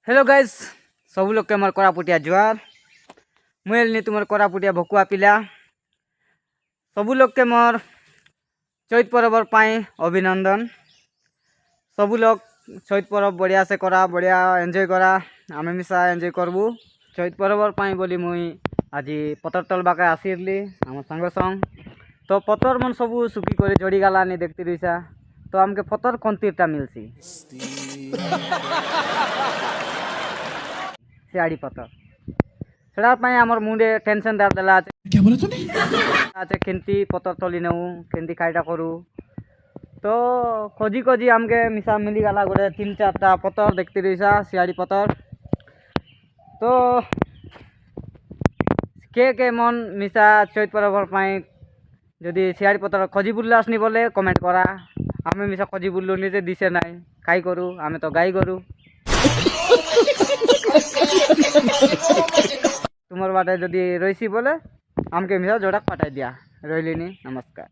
Hello guys सब लोग के मोर कोरापुटिया जुआर मुझे तुम कोरापुटिया भकुआ पिला सब लोग के मोर चैत पर्व पाई अभिनंदन। सब लोग चैत पर्व बढ़िया से करा बढ़िया एंजॉय करा आम मिसा एंजॉय करबू चैत पर्व पाई बोली मुई आज पतर तलबाके आसिरली आम सांग संग तो पतर मन सब सुखी कर जड़ी गलानी देखती रहीसा तो आमके पतर कंतीरटा मिलसी सियाड़ी पतर सेड़ा आमर मुंडे टेंशन दार देला क्या बोला तूने? आचे केंती पतर तली नेऊ केंती खाईटा करू तो खोजी खोजी आमके मिसा मिली गला गोटे 3-4टा पतर देखती रहीसा सियाड़ी पतर तो के मन मिसा चैत पर्व पाई जदि सियाड़ी पतर खोजी बुल्ला आसनी बोले कमेंट करा आमे मिसा खोजी बुल्लू निजे दिसे नाई काई करू आमे तो गाई करू तुम्हार बाटे जदि रहीसी बोले आमके मिसा जोड़ा पाठाई दिया रही नमस्कार।